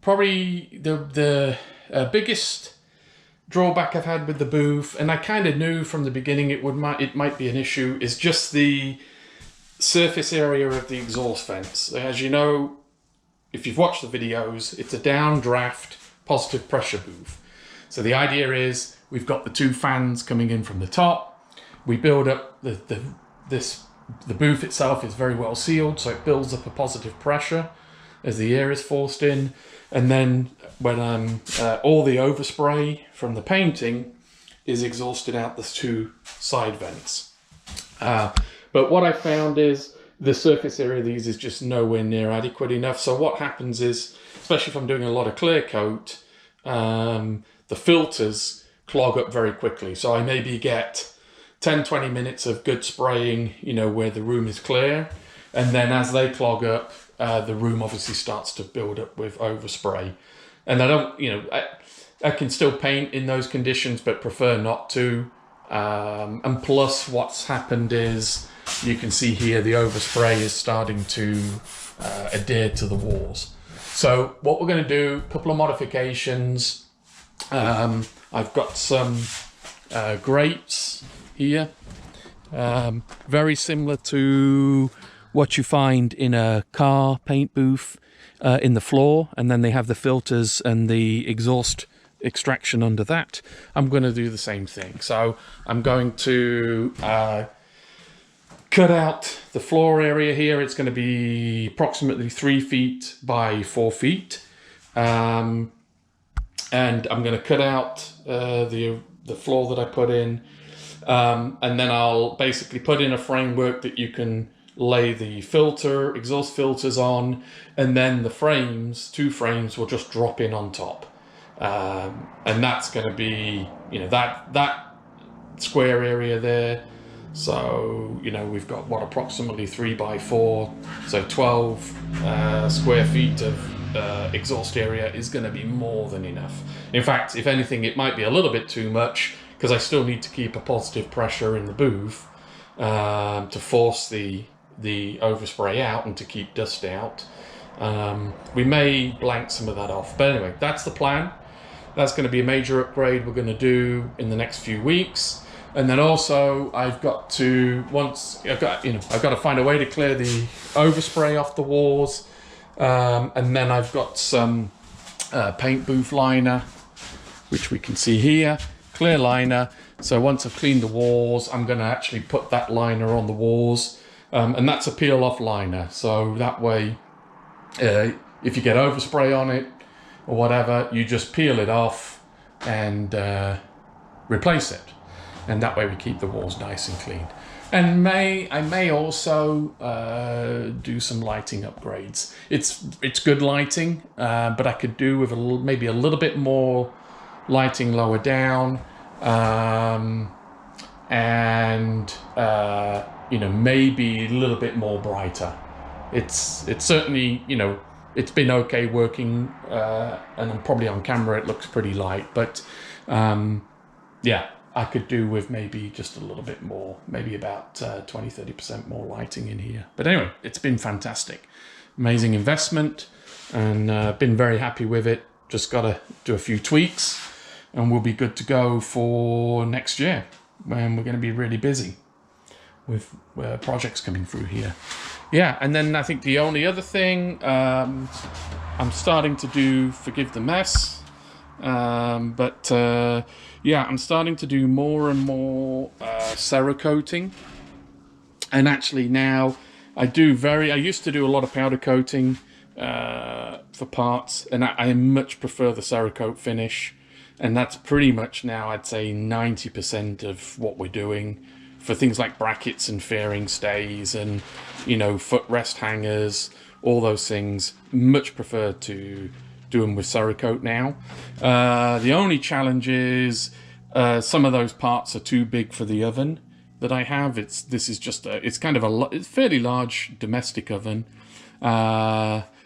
probably the biggest drawback I've had with the booth, and I kind of knew from the beginning it might be an issue, is just the surface area of the exhaust vents. As you know, if you've watched the videos, it's a downdraft positive pressure booth. So the idea is we've got the two fans coming in from the top. We build up the booth itself is very well sealed, so it builds up a positive pressure as the air is forced in. And then when all the overspray from the painting is exhausted out the two side vents. But what I found is the surface area of these is just nowhere near adequate enough. So what happens is, especially if I'm doing a lot of clear coat, the filters clog up very quickly. So I maybe get 10-20 minutes of good spraying, you know, where the room is clear. And then as they clog up, the room obviously starts to build up with overspray. And I don't, you know, I can still paint in those conditions, but prefer not to. And plus what's happened is, you can see here the overspray is starting to adhere to the walls. So what we're going to do, a couple of modifications. I've got some grates here, very similar to what you find in a car paint booth in the floor, and then they have the filters and the exhaust extraction under that. I'm going to do the same thing. So I'm going to cut out the floor area here. It's going to be approximately 3 feet by 4 feet. And I'm going to cut out the floor that I put in. And then I'll basically put in a framework that you can lay the exhaust filters on. And then the frames, 2 frames, will just drop in on top. And that's going to be, you know, that square area there. So, you know, we've got what, approximately 3 by 4, so 12 square feet of exhaust area is going to be more than enough. In fact, if anything, it might be a little bit too much, because I still need to keep a positive pressure in the booth to force the overspray out and to keep dust out. We may blank some of that off, but anyway, that's the plan. That's going to be a major upgrade we're going to do in the next few weeks. And then also I've got to find a way to clear the overspray off the walls. And then I've got some paint booth liner, which we can see here, clear liner. So once I've cleaned the walls, I'm going to actually put that liner on the walls. And that's a peel off liner. So that way, if you get overspray on it or whatever, you just peel it off and replace it. And that way we keep the walls nice and clean. And I may also do some lighting upgrades. It's good lighting, but I could do with maybe a little bit more lighting lower down, and you know, maybe a little bit more brighter. It's certainly, you know, it's been okay working, and probably on camera it looks pretty light, but yeah, I could do with maybe just a little bit more, maybe about 20-30% more lighting in here. But anyway, it's been fantastic. Amazing investment, and been very happy with it. Just got to do a few tweaks and we'll be good to go for next year, when we're going to be really busy with projects coming through here. Yeah, and then I think the only other thing, I'm starting to do, forgive the mess, yeah, I'm starting to do more and more Cerakoting. And actually now I used to do a lot of powder coating for parts, and I much prefer the Cerakote finish. And that's pretty much now, I'd say 90% of what we're doing for things like brackets and fairing stays and, you know, footrest hangers, all those things. Much prefer to do them with Cerakote now. The only challenge is some of those parts are too big for the oven that I have. It's kind of a fairly large domestic oven, but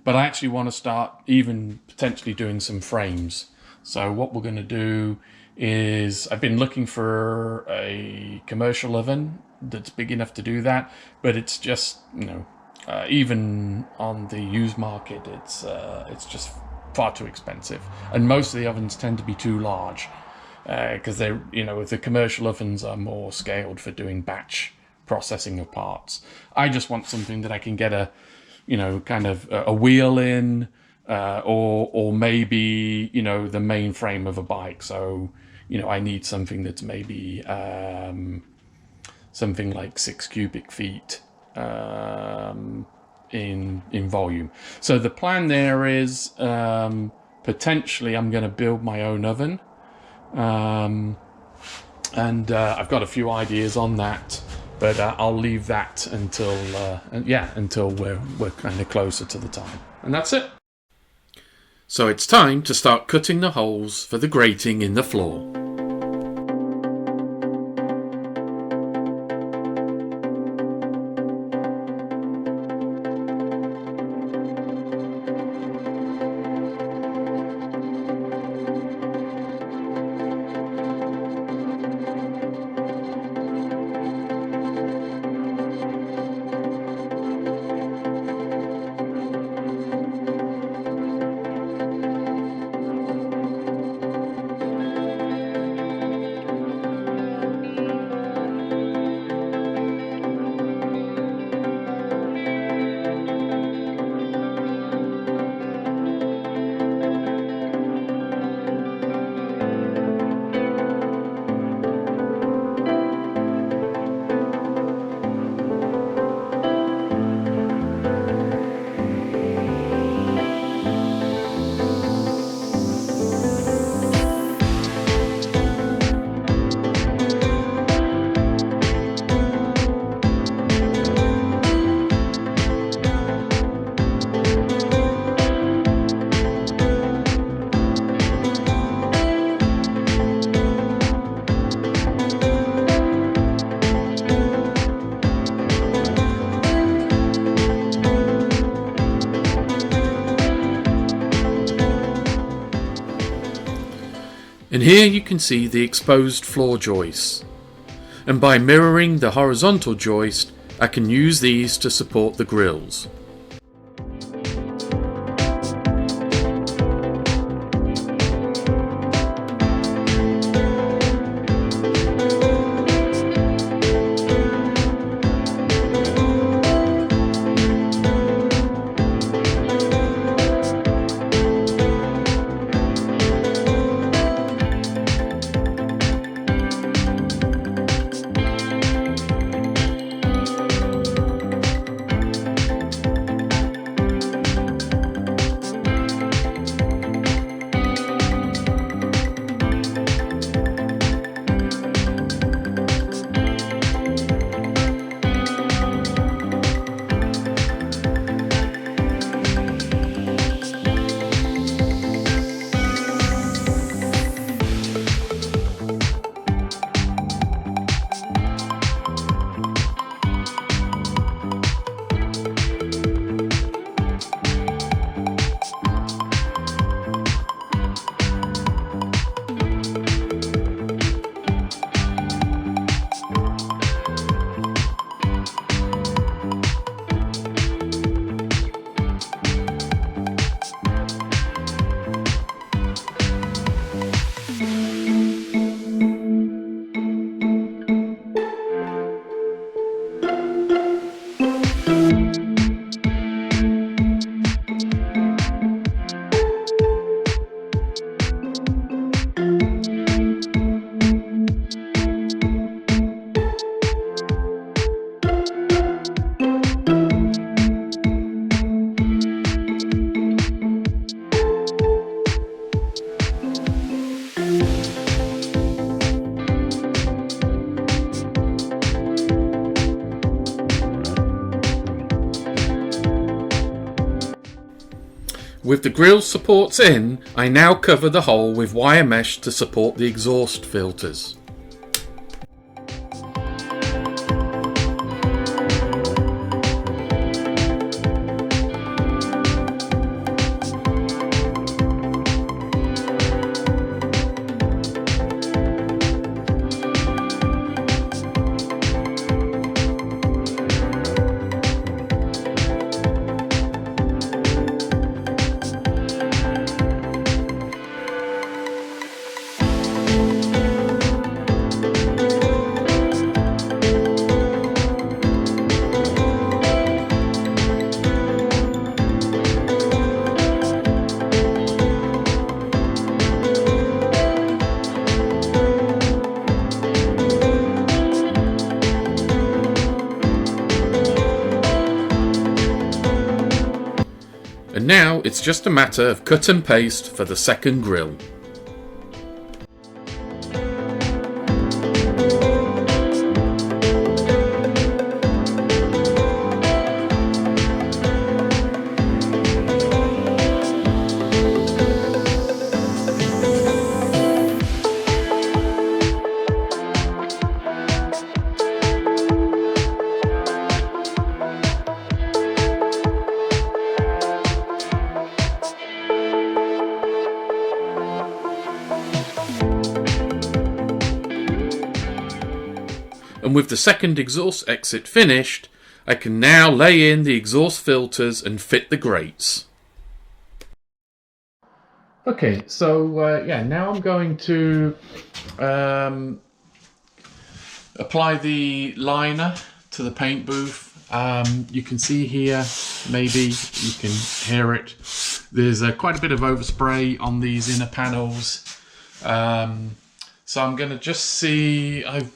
I actually want to start even potentially doing some frames. So what we're going to do is, I've been looking for a commercial oven that's big enough to do that, but it's just, you know, even on the used market, it's just far too expensive, and most of the ovens tend to be too large because they're, the commercial ovens are more scaled for doing batch processing of parts. I just want something that I can get a wheel in, or maybe the main frame of a bike. So I need something that's maybe something like 6 cubic feet in volume. So the plan there is potentially I'm going to build my own oven, and I've got a few ideas on that, but I'll leave that until we're kind of closer to the time. And that's it. So it's time to start cutting the holes for the grating in the floor. And here you can see the exposed floor joists, and by mirroring the horizontal joist I can use these to support the grills. With the grill supports in, I now cover the hole with wire mesh to support the exhaust filters. it's just a matter of cut and paste for the second grill. And with the second exhaust exit finished, I can now lay in the exhaust filters and fit the grates. Okay, so yeah, now I'm going to apply the liner to the paint booth. You can see here, maybe you can hear it, there's quite a bit of overspray on these inner panels. So I'm going to just see, I've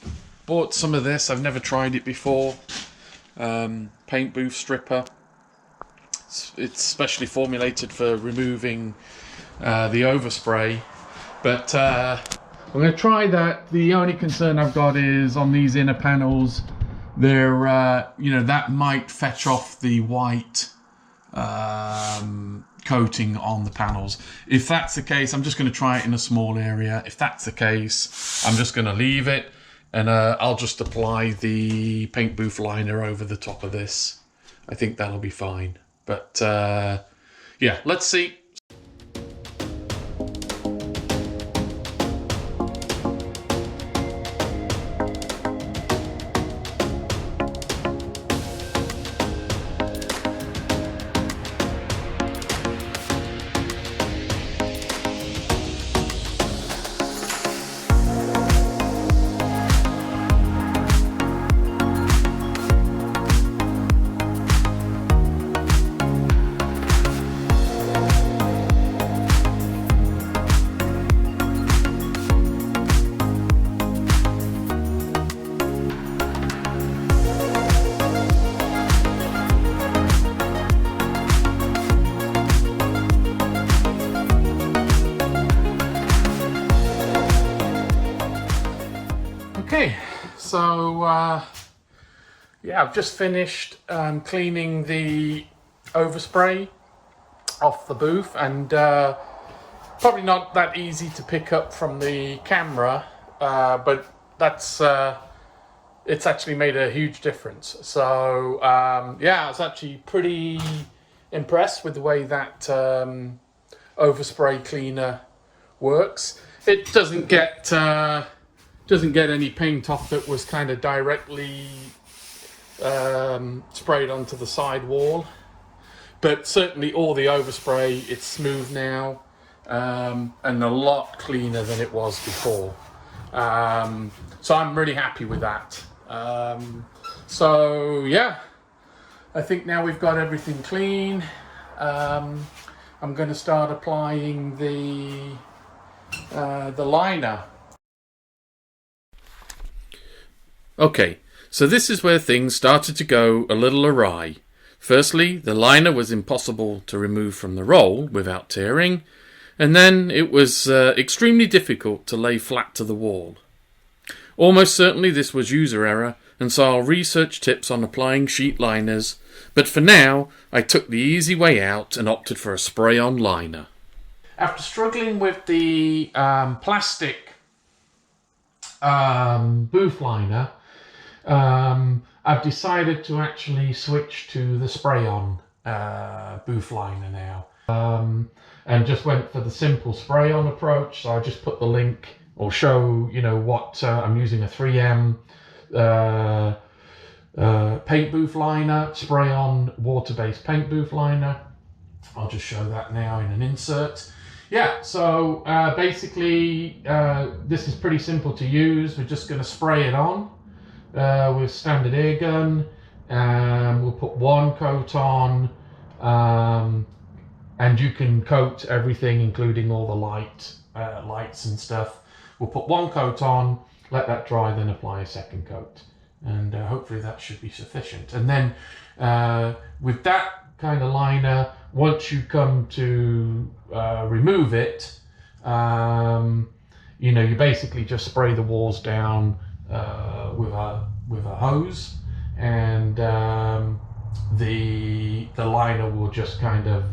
bought some of this, I've never tried it before. Paint booth stripper. It's specially formulated for removing the overspray, but I'm going to try that. The only concern I've got is on these inner panels, they're you know, that might fetch off the white coating on the panels. If that's the case, I'm just going to try it in a small area. If that's the case, I'm just going to leave it, and I'll just apply the paint booth liner over the top of this. I think that'll be fine. But yeah, let's see. Okay, so yeah, I've just finished cleaning the overspray off the booth, and probably not that easy to pick up from the camera, but that's it's actually made a huge difference. So yeah, I was actually pretty impressed with the way that overspray cleaner works. It doesn't get any paint off that was kind of directly sprayed onto the side wall, but certainly all the overspray, it's smooth now, and a lot cleaner than it was before. So I'm really happy with that. So yeah, I think now we've got everything clean. I'm going to start applying the liner. Okay, so this is where things started to go a little awry. Firstly, the liner was impossible to remove from the roll without tearing, and then it was extremely difficult to lay flat to the wall. Almost certainly this was user error, and so I'll research tips on applying sheet liners, but for now I took the easy way out and opted for a spray-on liner. After struggling with the plastic booth liner, I've decided to actually switch to the spray-on booth liner now, and just went for the simple spray-on approach. So I just put the link, or show, you know, what I'm using a 3M paint booth liner, spray-on water-based paint booth liner. I'll just show that now in an insert. Yeah, so basically this is pretty simple to use. We're just going to spray it on with standard air gun. We'll put one coat on, and you can coat everything, including all the lights and stuff. We'll put one coat on, let that dry, then apply a second coat, and hopefully that should be sufficient. And then with that kind of liner, once you come to remove it, you know, you basically just spray the walls down with a hose, and the liner will just kind of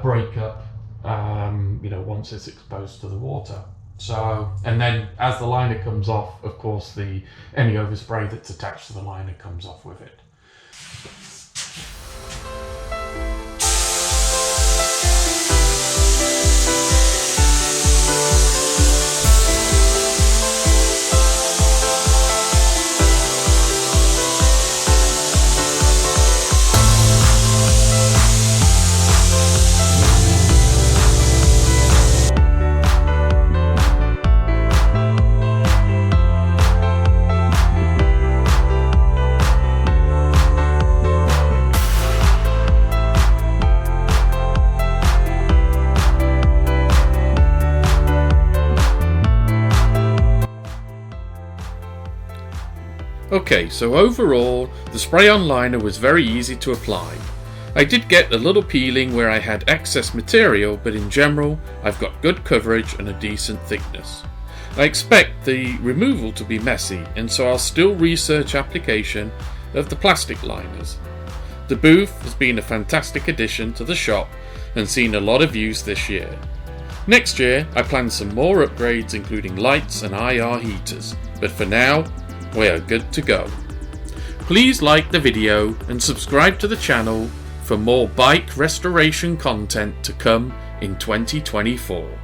break up, you know, once it's exposed to the water. So, and then as the liner comes off, of course, any overspray that's attached to the liner comes off with it. Okay, so overall, the spray-on liner was very easy to apply. I did get a little peeling where I had excess material, but in general, I've got good coverage and a decent thickness. I expect the removal to be messy, and so I'll still research application of the plastic liners. The booth has been a fantastic addition to the shop and seen a lot of use this year. Next year, I plan some more upgrades including lights and IR heaters, but for now, we are good to go. Please like the video and subscribe to the channel for more bike restoration content to come in 2024.